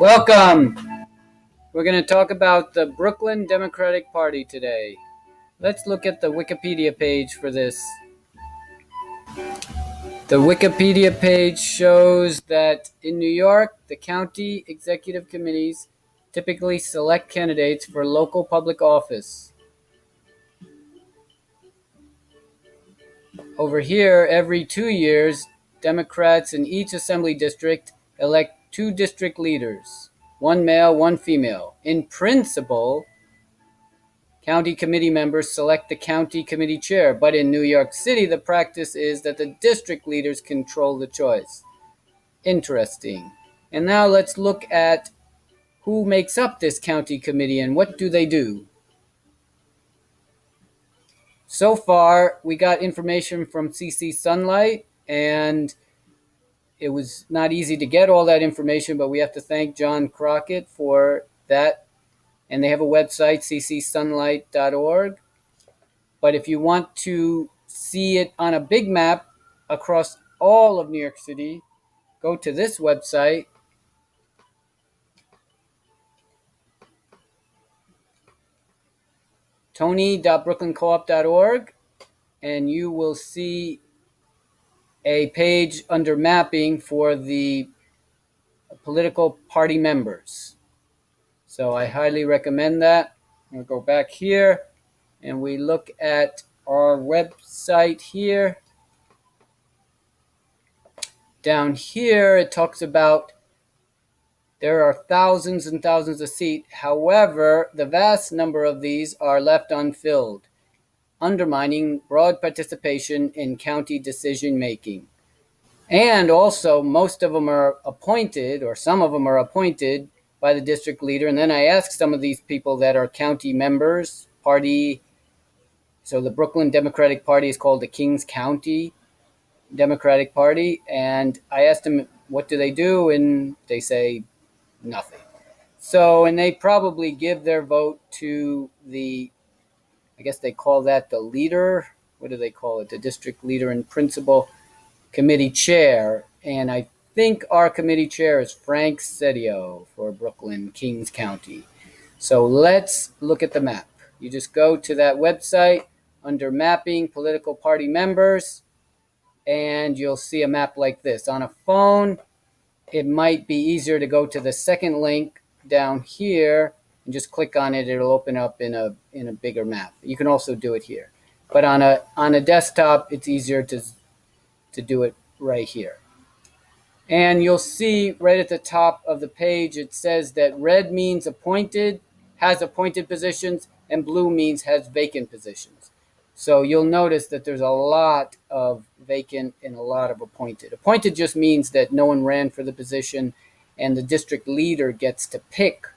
Welcome. We're going to talk about the Brooklyn Democratic Party today. Let's look at the Wikipedia page for this. The Wikipedia page shows that in New York, the county executive committees typically select candidates for local public office. Over here, every 2 years, Democrats in each assembly district elect 2 district leaders, one male, one female. In principle, county committee members select the county committee chair, but in New York City, the practice is that the district leaders control the choice. Interesting. And now let's look at who makes up this county committee and what do they do. So far, we got information from CC Sunlight, and it was not easy to get all that information, but we have to thank John Crockett for that. And they have a website, ccsunlight.org. But if you want to see it on a big map across all of New York City, go to this website, tony.brooklyncoop.org, and you will see a page under mapping for the political party members. So I highly recommend that. We'll go back here and we look at our website here. Down here, it talks about there are thousands and thousands of seats. However, the vast number of these are left unfilled, undermining broad participation in county decision making. And also, most of them are appointed, or some of them are appointed by the district leader. And then I asked some of these people that are county members, party. So the Brooklyn Democratic Party is called the Kings County Democratic Party. And I asked them, what do they do? And they say nothing. So, and they probably give their vote to the, I guess they call that the leader. What do they call it? The district leader and principal committee chair. And I think our committee chair is Frank Sedio for Brooklyn, Kings County. So let's look at the map. You just go to that website under mapping political party members, and you'll see a map like this. On a phone, it might be easier to go to the second link down here and just click on it. It'll open up in a bigger map. You can also do it here, but on a desktop, it's easier to do it right here. And you'll see right at the top of the page, it says that red means appointed, has appointed positions, and blue means has vacant positions. So you'll notice that there's a lot of vacant and a lot of appointed. Appointed just means that no one ran for the position and the district leader gets to pick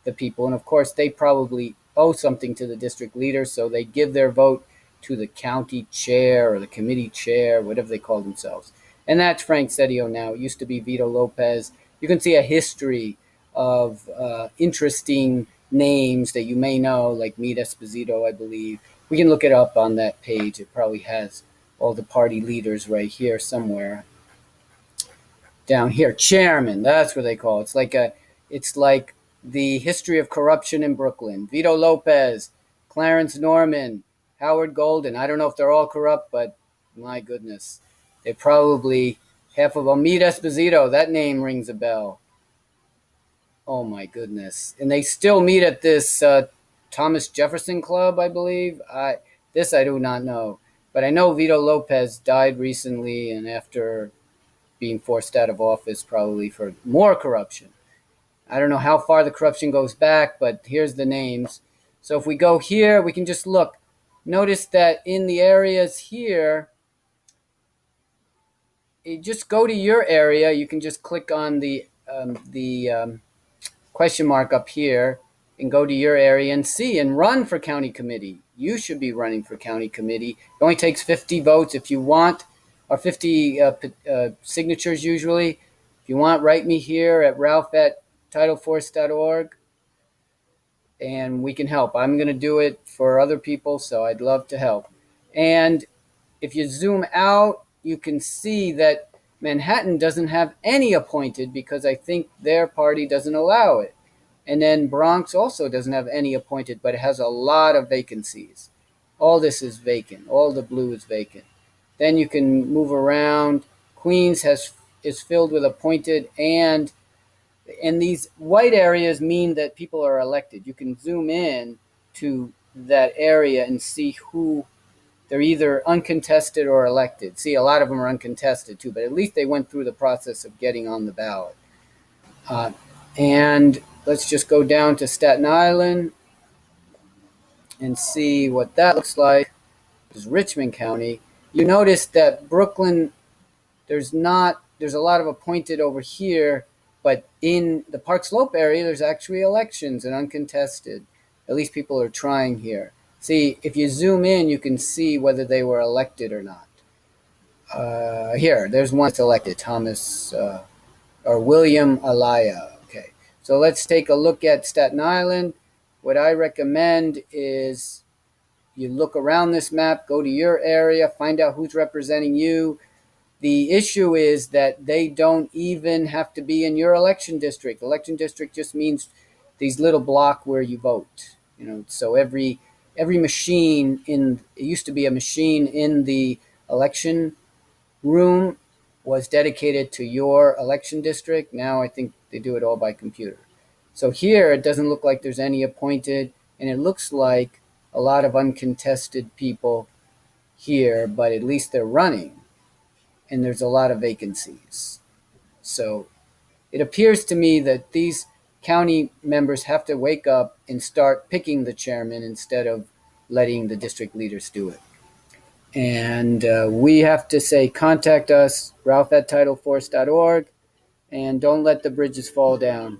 the people. And of course, they probably owe something to the district leader, so they give their vote to the county chair or the committee chair, whatever they call themselves. And that's Frank Sedio now. It used to be Vito Lopez. You can see a history of interesting names that you may know, like Meade Esposito, I believe. We can look it up on that page. It probably has all the party leaders right here somewhere. Down here, chairman, that's what they call it. It's like the history of corruption in Brooklyn. Vito Lopez, Clarence Norman, Howard Golden. I don't know if they're all corrupt, but my goodness. They probably, half of them. Meade Esposito, that name rings a bell. Oh my goodness. And they still meet at this Thomas Jefferson Club, I believe. This I do not know. But I know Vito Lopez died recently and after being forced out of office probably for more corruption. I don't know how far the corruption goes back, but here's the names. So if we go here, we can just look. Notice that in the areas here, you just go to your area. You can just click on the question mark up here and go to your area and see and run for county committee. You should be running for county committee. It only takes 50 votes if you want, or 50 signatures usually. If you want, write me here at ralph@titleforce.org and we can help. I'm going to do it for other people, so I'd love to help. And if you zoom out, you can see that Manhattan doesn't have any appointed because I think their party doesn't allow it. And then Bronx also doesn't have any appointed, but it has a lot of vacancies. All this is vacant. All the blue is vacant. Then you can move around. Queens is filled with appointed, and these white areas mean that people are elected. You can zoom in to that area and see who they're either uncontested or elected. See, a lot of them are uncontested too, but at least they went through the process of getting on the ballot. Uh, and let's just go down to Staten Island and see what that looks like. This is Richmond County. You notice that Brooklyn, there's a lot of appointed over here, but in the Park Slope area, there's actually elections and uncontested. At least people are trying here. See, if you zoom in, you can see whether they were elected or not. Here, there's one that's elected, Thomas or William Alaya. Okay, so let's take a look at Staten Island. What I recommend is you look around this map, go to your area, find out who's representing you. The issue is that they don't even have to be in your election district. Election district just means these little block where you vote. So every machine in it used to be a machine in the election room was dedicated to your election district. Now I think they do it all by computer. So here it doesn't look like there's any appointed, and it looks like a lot of uncontested people here, but at least they're running, and there's a lot of vacancies. So it appears to me that these county members have to wake up and start picking the chairman instead of letting the district leaders do it. And we have to say, contact us, Ralph at TidalForce.org, and don't let the bridges fall down.